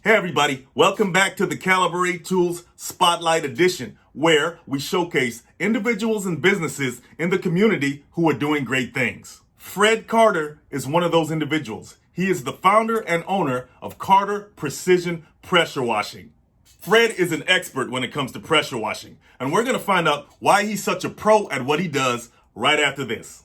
Hey everybody, welcome back to the Caliber 8 Tools Spotlight Edition, where we showcase individuals and businesses in the community who are doing great things. Fred Carter is one of those individuals. He is the founder and owner of Carter Precision Pressure Washing. Fred is an expert when it comes to pressure washing, and we're going to find out why he's such a pro at what he does right after this.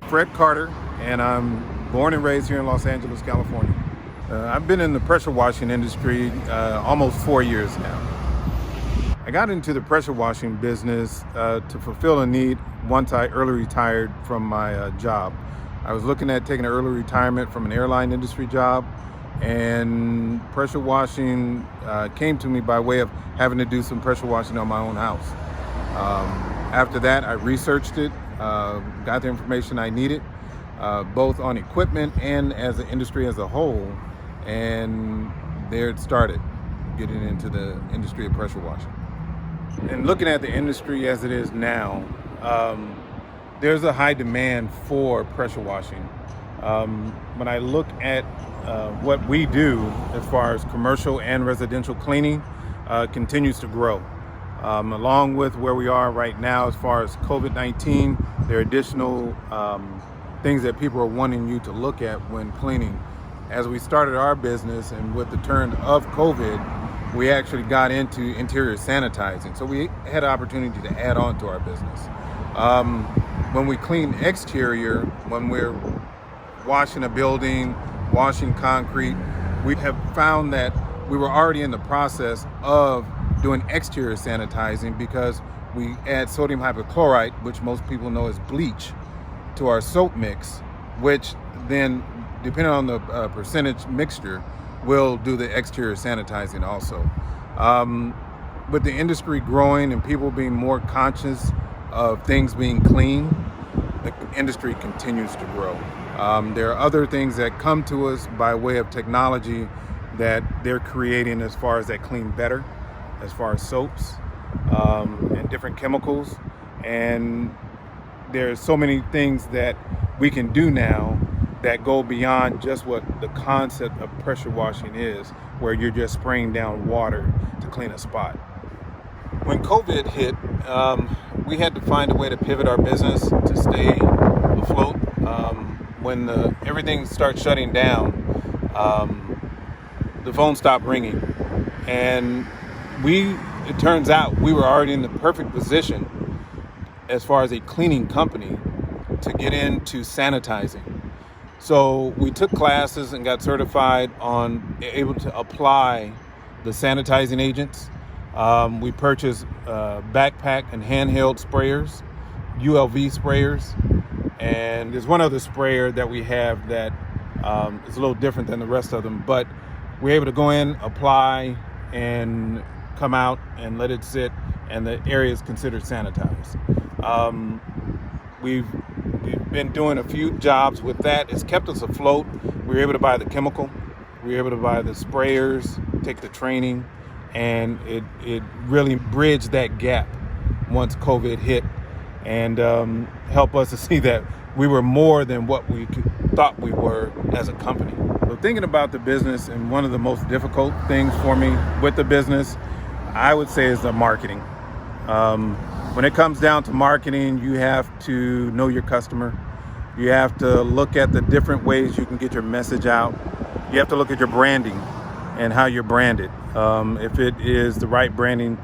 Fred Carter, and I'm born and raised here in Los Angeles, California. I've been in the pressure washing industry almost 4 years now. I got into the pressure washing business to fulfill a need once I early retired from my job. I was looking at taking an early retirement from an airline industry job, and pressure washing came to me by way of having to do some pressure washing on my own house. After that, I researched it, got the information I needed, both on equipment and as an industry as a whole, and there it started, getting into the industry of pressure washing. And looking at the industry as it is now, there's a high demand for pressure washing. When I look at what we do as far as commercial and residential cleaning, continues to grow. Along with where we are right now as far as COVID-19, there are additional things that people are wanting you to look at when cleaning. As we started our business and with the turn of COVID, we actually got into interior sanitizing. So we had an opportunity to add on to our business. When we clean exterior, when we're washing a building, washing concrete, we have found that we were already in the process of doing exterior sanitizing because we add sodium hypochlorite, which most people know as bleach, to our soap mix, which then, depending on the percentage mixture, will do the exterior sanitizing also. With the industry growing and people being more conscious of things being clean, the industry continues to grow. There are other things that come to us by way of technology that they're creating as far as that clean better, as far as soaps and different chemicals. And there's so many things that we can do now that go beyond just what the concept of pressure washing is, where you're just spraying down water to clean a spot. When COVID hit, we had to find a way to pivot our business to stay afloat. When everything starts shutting down, the phone stopped ringing, and it turns out we were already in the perfect position as far as a cleaning company to get into sanitizing. So we took classes and got certified on able to apply the sanitizing agents. We purchased backpack and handheld sprayers, ULV sprayers, and there's one other sprayer that we have that is a little different than the rest of them, but we're able to go in, apply, and come out and let it sit, and the area is considered sanitized. We've been doing a few jobs with that. It's kept us afloat. We were able to buy the chemical, we were able to buy the sprayers, take the training, and it really bridged that gap once COVID hit, and help us to see that we were more than what we thought we were as a company. So thinking about the business, and one of the most difficult things for me with the business, I would say, is the marketing. When it comes down to marketing, you have to know your customer. You have to look at the different ways you can get your message out. You have to look at your branding and how you're branded. If it is the right branding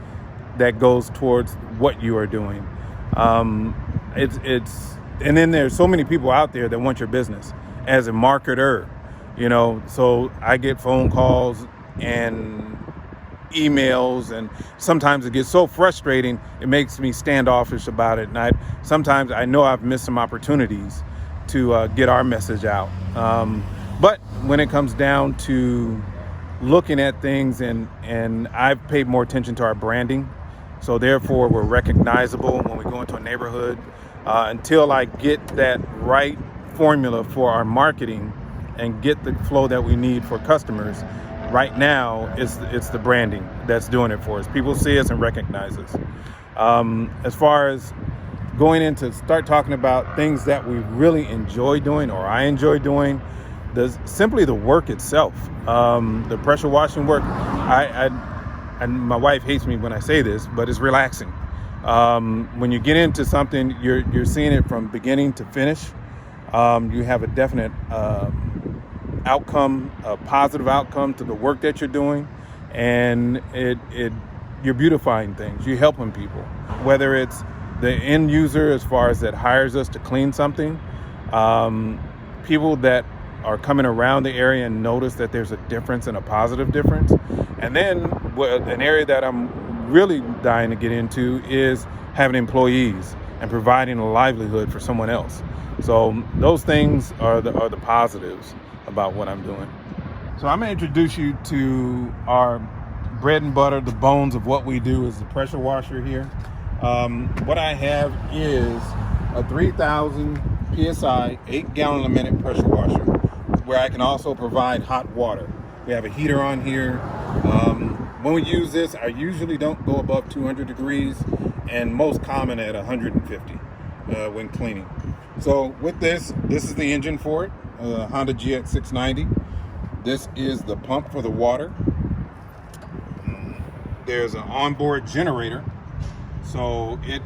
that goes towards what you are doing. And then there's so many people out there that want your business as a marketer, so I get phone calls and emails, and sometimes it gets so frustrating, it makes me standoffish about it. And sometimes I know I've missed some opportunities to get our message out. But when it comes down to looking at things, and I've paid more attention to our branding, so therefore we're recognizable when we go into a neighborhood. Until I get that right formula for our marketing and get the flow that we need for customers, right now it's the branding that's doing it for us. People see us and recognize us. As far as going into start talking about things that we really enjoy doing, or I enjoy doing, simply the work itself, the pressure washing work. And my wife hates me when I say this, but it's relaxing. When you get into something, you're seeing it from beginning to finish. You have a definite outcome, a positive outcome to the work that you're doing, and you're beautifying things. You're helping people, whether it's the end user as far as that hires us to clean something, people that are coming around the area and notice that there's a difference and a positive difference. And then an area that I'm really dying to get into is having employees and providing a livelihood for someone else. So those things are the positives about what I'm doing. So I'm gonna introduce you to our bread and butter, the bones of what we do is the pressure washer here. What I have is a 3,000 PSI, 8 gallon a minute pressure washer, where I can also provide hot water. We have a heater on here. When we use this, I usually don't go above 200 degrees, and most common at 150 when cleaning. So with this is the engine for it, Honda GX690. This is the pump for the water. There's an onboard generator, so it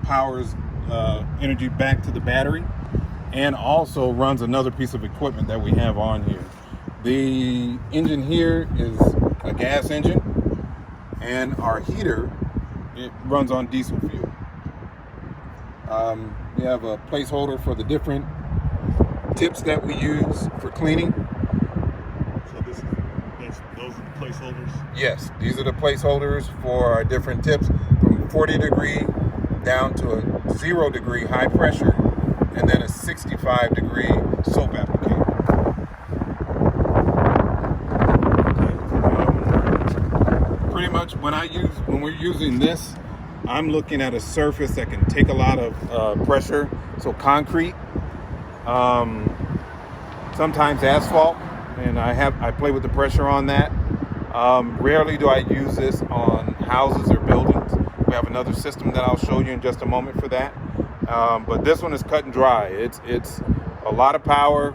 powers energy back to the battery, and also runs another piece of equipment that we have on here. The engine here is a gas engine, and our heater, it runs on diesel fuel. We have a placeholder for the different tips that we use for cleaning. So those are the placeholders? Yes, these are the placeholders for our different tips, from 40 degree down to a 0 degree high pressure, and then a 65 degree soap applicator. Pretty much when we're using this, I'm looking at a surface that can take a lot of pressure. So concrete, sometimes asphalt, and I play with the pressure on that. Rarely do I use this on houses or buildings. We have another system that I'll show you in just a moment for that. But this one is cut and dry. It's a lot of power,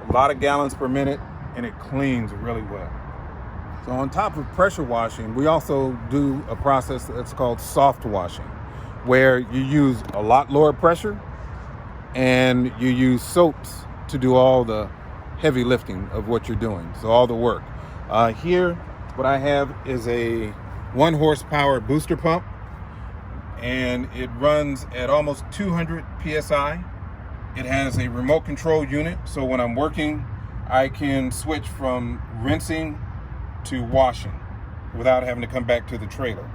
a lot of gallons per minute, and it cleans really well. So on top of pressure washing, we also do a process that's called soft washing, where you use a lot lower pressure and you use soaps to do all the heavy lifting of what you're doing, so all the work. Here, what I have is a 1 horsepower booster pump, and it runs at almost 200 PSI, it has a remote control unit, so when I'm working, I can switch from rinsing to washing without having to come back to the trailer.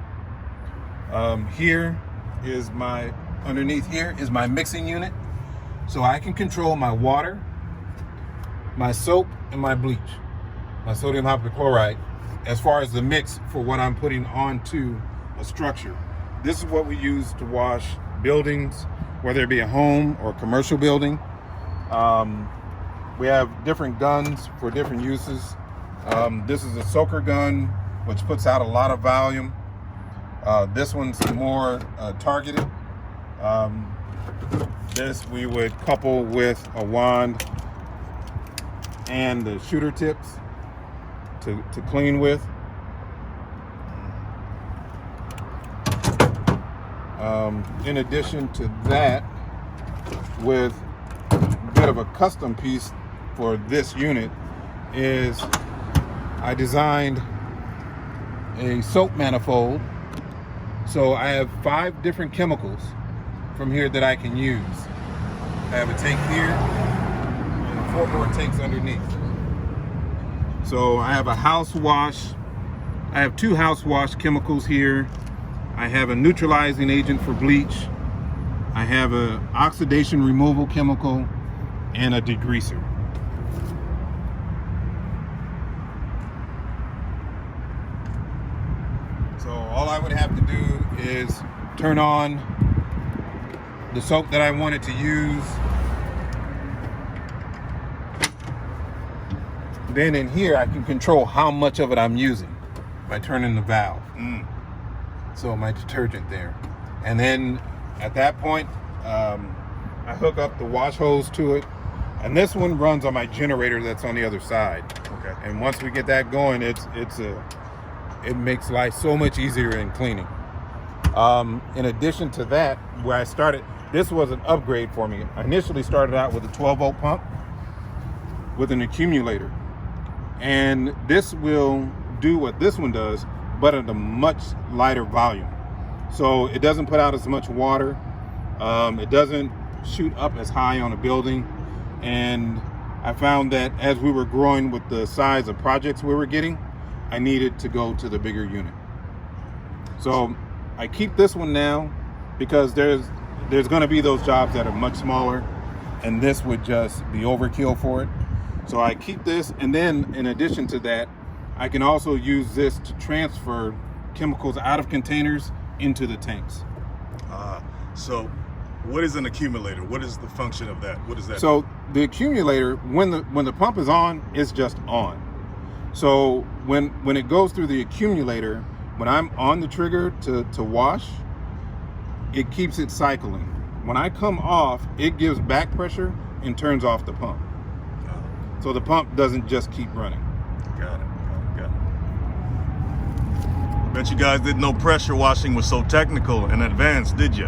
Underneath here is my mixing unit, so I can control my water, my soap, and my bleach, my sodium hypochlorite, as far as the mix for what I'm putting onto a structure. This is what we use to wash buildings, whether it be a home or a commercial building. We have different guns for different uses. This is a soaker gun, which puts out a lot of volume. This one's more targeted. This we would couple with a wand and the shooter tips to clean with. In addition to that, with a bit of a custom piece for this unit, is I designed a soap manifold. So I have 5 different chemicals from here that I can use. I have a tank here and 4 more tanks underneath. So I have a house wash. I have 2 house wash chemicals here. I have a neutralizing agent for bleach. I have a oxidation removal chemical and a degreaser. So all I would have to do is turn on the soap that I wanted to use. Then in here, I can control how much of it I'm using by turning the valve. So my detergent there. And then at that point, I hook up the wash hose to it. And this one runs on my generator that's on the other side. Okay. And once we get that going, it makes life so much easier in cleaning. In addition to that, where I started, this was an upgrade for me. I initially started out with a 12-volt pump with an accumulator. And this will do what this one does, but at a much lighter volume. So it doesn't put out as much water. It doesn't shoot up as high on a building. And I found that as we were growing with the size of projects we were getting, I needed to go to the bigger unit. So I keep this one now because there's going to be those jobs that are much smaller, and this would just be overkill for it. So I keep this, and then in addition to that, I can also use this to transfer chemicals out of containers into the tanks. So what is an accumulator? What is the function of that? What is that? So the accumulator, when the pump is on, it's just on. So when it goes through the accumulator, when I'm on the trigger to wash, it keeps it cycling. When I come off, it gives back pressure and turns off the pump. So the pump doesn't just keep running. Got it. I bet you guys didn't know pressure washing was so technical and advanced, did you?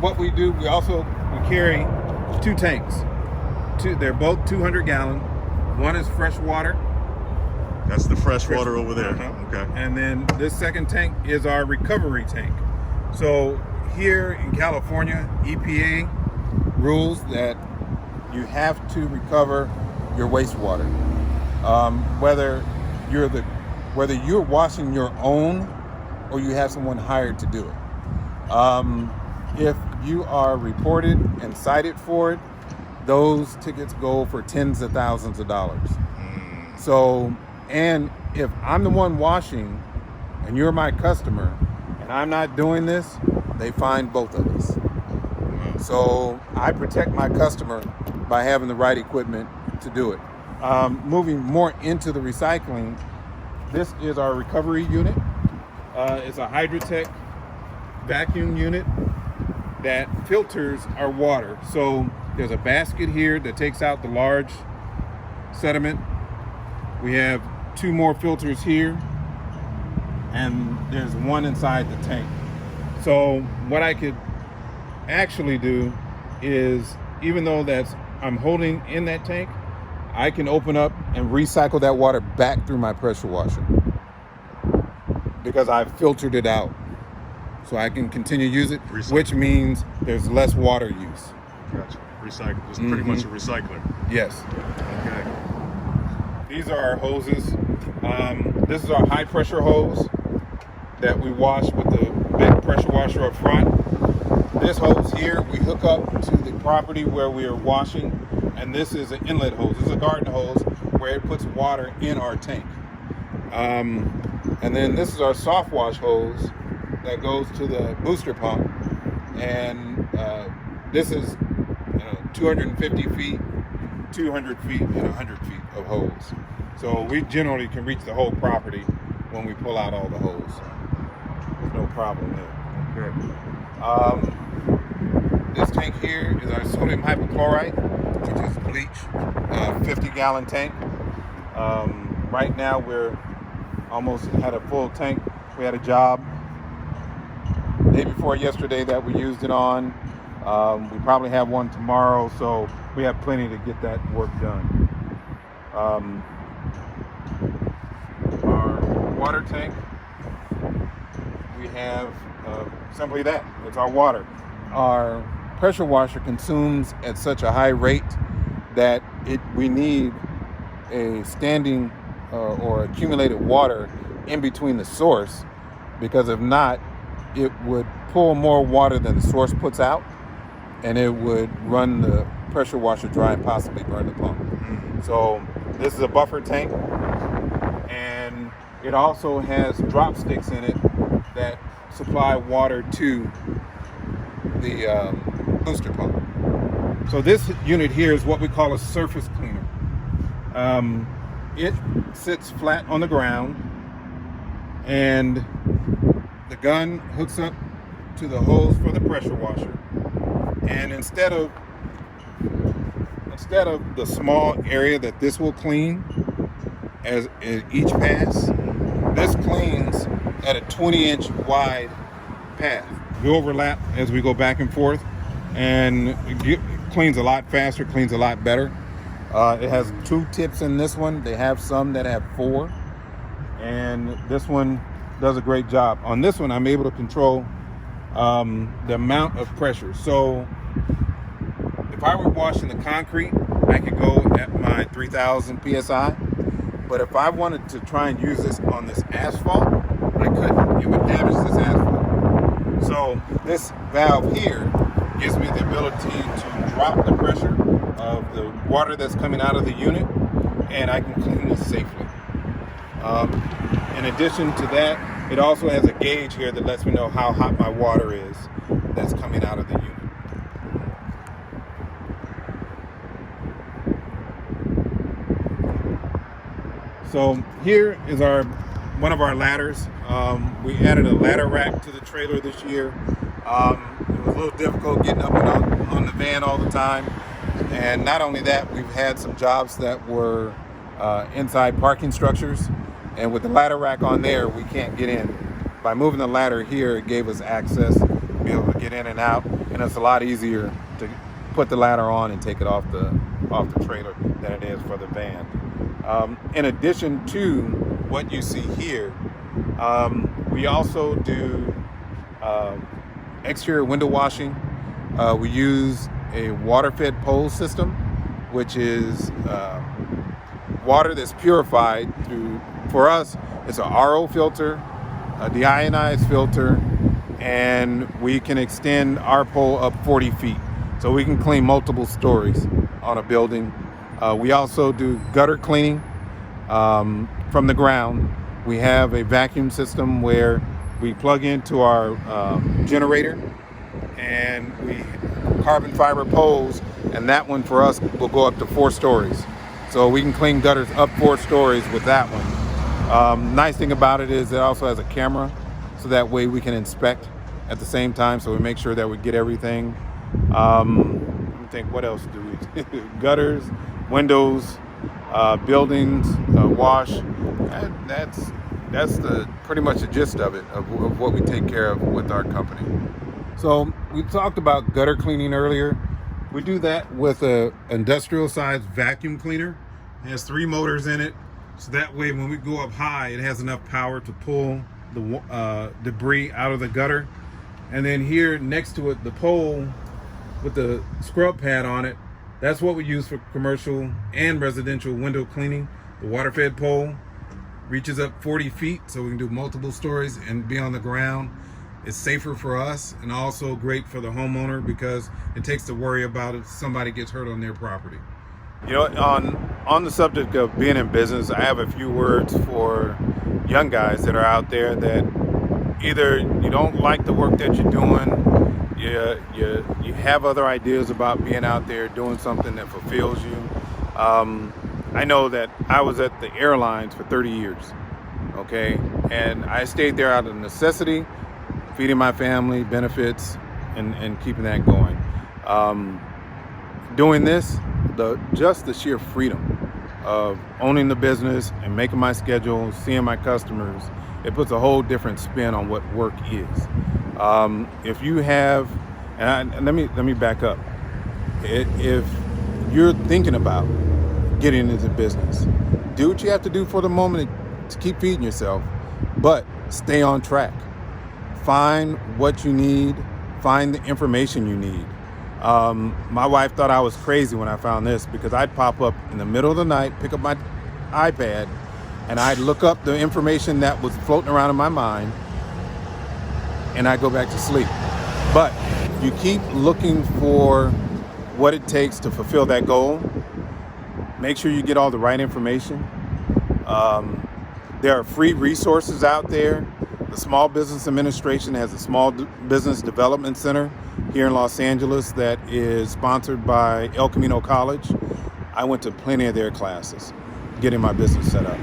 What we do, we carry 2 tanks. They're both 200 gallon. One is fresh water. That's the fresh water over there. Okay. And then this second tank is our recovery tank. So here in California, EPA rules that you have to recover your wastewater. Whether you're washing your own or you have someone hired to do it. If you are reported and cited for it, those tickets go for tens of thousands of dollars. So, and if I'm the one washing and you're my customer and I'm not doing this, they fine both of us. So I protect my customer by having the right equipment to do it. Moving more into the recycling, this is our recovery unit. It's a Hydrotech vacuum unit that filters our water. So there's a basket here that takes out the large sediment. We have 2 more filters here, and there's one inside the tank. So what I could actually do is, even though I'm holding in that tank, I can open up and recycle that water back through my pressure washer because I've filtered it out. so I can continue to use it, Recycle. which means there's less water use. Gotcha. Recycle. It's pretty much a recycler. Yes. Okay. These are our hoses. This is our high pressure hose that we wash with the big pressure washer up front. This hose here, we hook up to the property where we are washing, and this is an inlet hose. This is a garden hose where it puts water in our tank. And then this is our soft wash hose that goes to the booster pump, and this is 250 feet, 200 feet, and 100 feet of hose. So we generally can reach the whole property when we pull out all the hose. There's no problem there. Okay. This tank here is our sodium hypochlorite, which is bleach, 50-gallon tank. Right now we're almost had a full tank. We had a job day before yesterday that we used it on. We probably have one tomorrow, so we have plenty to get that work done. Our water tank, we have simply that. It's our water. Our pressure washer consumes at such a high rate that we need a standing or accumulated water in between the source, because if not, it would pull more water than the source puts out, and it would run the pressure washer dry and possibly burn the pump. So this is a buffer tank, and it also has drop sticks in it that supply water to the booster pump. So this unit here is what we call a surface cleaner. It sits flat on the ground, and the gun hooks up to the hose for the pressure washer. And instead of the small area that this will clean as in each pass, this cleans at a 20-inch wide path. We overlap as we go back and forth, and it cleans a lot faster, cleans a lot better. It has 2 tips in this one. They have some that have 4, and this one does a great job. On this one, I'm able to control the amount of pressure. So if I were washing the concrete, I could go at my 3,000 PSI. But if I wanted to try and use this on this asphalt, I couldn't. It would damage this asphalt. So this valve here gives me the ability to drop the pressure of the water that's coming out of the unit, and I can clean this safely. In addition to that, it also has a gauge here that lets me know how hot my water is that's coming out of the unit. So here is one of our ladders. We added a ladder rack to the trailer this year. It was a little difficult getting up and on the van all the time. And not only that, we've had some jobs that were inside parking structures. And with the ladder rack on there, we can't get in. By moving the ladder here, it gave us access to be able to get in and out. And it's a lot easier to put the ladder on and take it off the trailer than it is for the van. In addition to what you see here, we also do exterior window washing. We use a water-fed pole system, which is water that's purified through, for us, it's a RO filter, a deionized filter, and we can extend our pole up 40 feet. So we can clean multiple stories on a building. We also do gutter cleaning from the ground. We have a vacuum system where we plug into our generator, and we carbon fiber poles, and that one for us will go up to 4 stories. So we can clean gutters up 4 stories with that one. Nice thing about it is it also has a camera, so that way we can inspect at the same time, so we make sure that we get everything. Let me think, what else do we do? Gutters, windows, buildings, wash. That's the pretty much the gist of it, of what we take care of with our company. So we talked about gutter cleaning earlier. We do that with a industrial sized vacuum cleaner. It has 3 motors in it, so that way when we go up high, it has enough power to pull the debris out of the gutter. And then here next to it, the pole with the scrub pad on it, that's what we use for commercial and residential window cleaning. The water fed pole reaches up 40 feet, so we can do multiple stories and be on the ground. It's safer for us and also great for the homeowner because it takes the worry about if somebody gets hurt on their property. You know, on the subject of being in business, I have a few words for young guys that are out there that either you don't like the work that you're doing, you have other ideas about being out there doing something that fulfills you. I know that I was at the airlines for 30 years, okay? And I stayed there out of necessity, feeding my family, benefits, and keeping that going. Doing this, just the sheer freedom of owning the business and making my schedule, seeing my customers, it puts a whole different spin on what work is. If you have, and let me back up. If you're thinking about getting into business, do what you have to do for the moment to keep feeding yourself, but stay on track. Find what you need, find the information you need. My wife thought I was crazy when I found this because I'd pop up in the middle of the night, pick up my iPad, and I'd look up the information that was floating around in my mind, and I'd go back to sleep. But you keep looking for what it takes to fulfill that goal. Make sure you get all the right information. There are free resources out there. The Small Business Administration has a Small Business Development Center here in Los Angeles that is sponsored by El Camino College. I went to plenty of their classes, getting my business set up,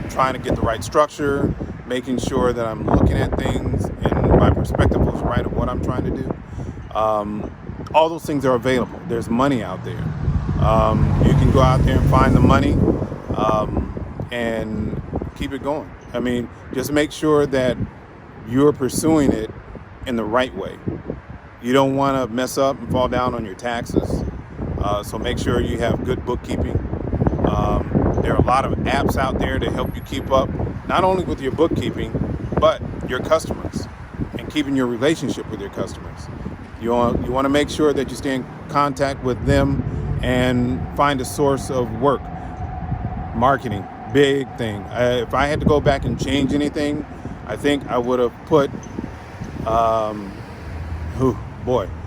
trying to get the right structure, making sure that I'm looking at things and my perspective was right of what I'm trying to do. All those things are available. There's money out there. You can go out there and find the money and keep it going. I mean, just make sure that you're pursuing it in the right way. You don't want to mess up and fall down on your taxes. So make sure you have good bookkeeping. There are a lot of apps out there to help you keep up, not only with your bookkeeping, but your customers and keeping your relationship with your customers. You want to make sure that you stay in contact with them and find a source of work. Marketing, big thing. If I had to go back and change anything, I think I would have put,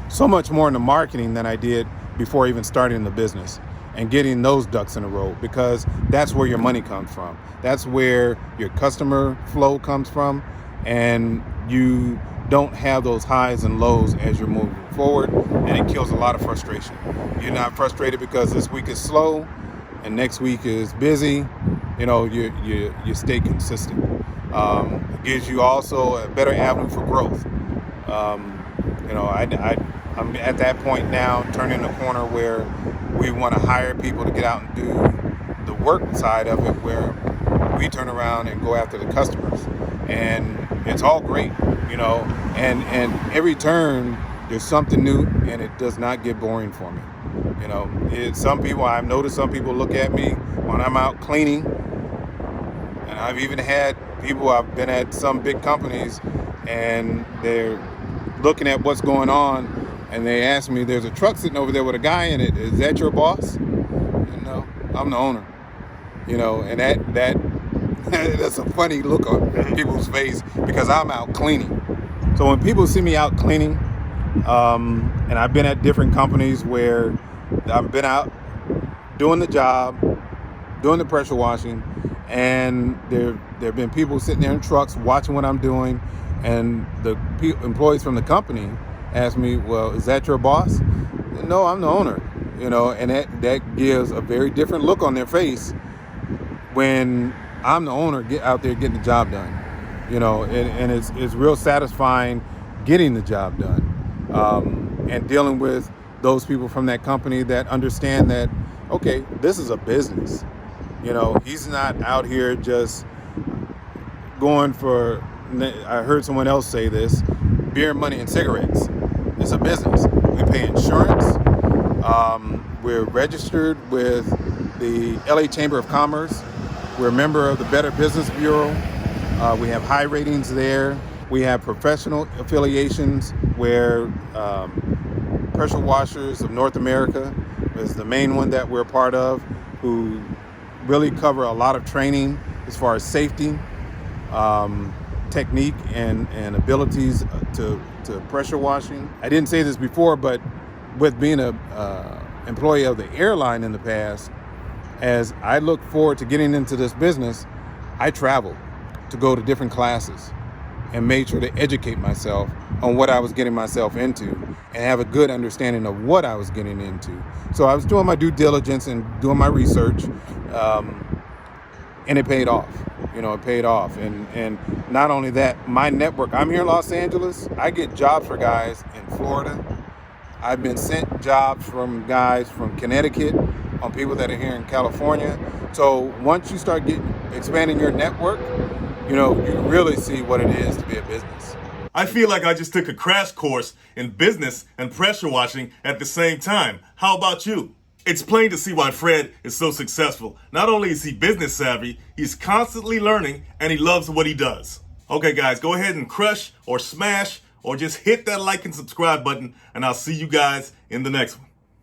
so much more into marketing than I did before even starting the business and getting those ducks in a row, because that's where your money comes from. That's where your customer flow comes from, and you don't have those highs and lows as you're moving forward, and it kills a lot of frustration. You're not frustrated because this week is slow and next week is busy. You know, you stay consistent. It gives you also a better avenue for growth. I'm at that point now, turning the corner where we want to hire people to get out and do the work side of it, where we turn around and go after the customers. And it's all great, and every turn there's something new, and it does not get boring for me. I've noticed some people look at me when I'm out cleaning, and I've even had people, I've been at some big companies, and they're looking at what's going on, and they ask me, there's a truck sitting over there with a guy in it. Is that your boss? No, I'm the owner. And that's a funny look on people's face because I'm out cleaning. So when people see me out cleaning, and I've been at different companies where I've been out doing the job, doing the pressure washing, and there have been people sitting there in trucks watching what I'm doing, and the employees from the company ask me, well, is that your boss? No, I'm the owner. And that gives a very different look on their face when I'm the owner out there getting the job done. And it's real satisfying getting the job done, and dealing with those people from that company that understand that, okay, this is a business. He's not out here just going for, I heard someone else say this, beer, money, and cigarettes. It's a business. We pay insurance. We're registered with the LA Chamber of Commerce. We're a member of the Better Business Bureau. We have high ratings there. We have professional affiliations where Pressure Washers of North America is the main one that we're a part of, who really cover a lot of training as far as safety, technique, and abilities to pressure washing. I didn't say this before, but with being a employee of the airline in the past, as I look forward to getting into this business, I traveled to go to different classes and made sure to educate myself on what I was getting myself into and have a good understanding of what I was getting into. So I was doing my due diligence and doing my research, and it paid off. It paid off. And not only that, my network, I'm here in Los Angeles, I get jobs for guys in Florida. I've been sent jobs from guys from Connecticut on people that are here in California. So once you start expanding your network, you really see what it is to be a business. I feel like I just took a crash course in business and pressure washing at the same time. How about you? It's plain to see why Fred is so successful. Not only is he business savvy, he's constantly learning and he loves what he does. Okay guys, go ahead and crush or smash or just hit that like and subscribe button, and I'll see you guys in the next one.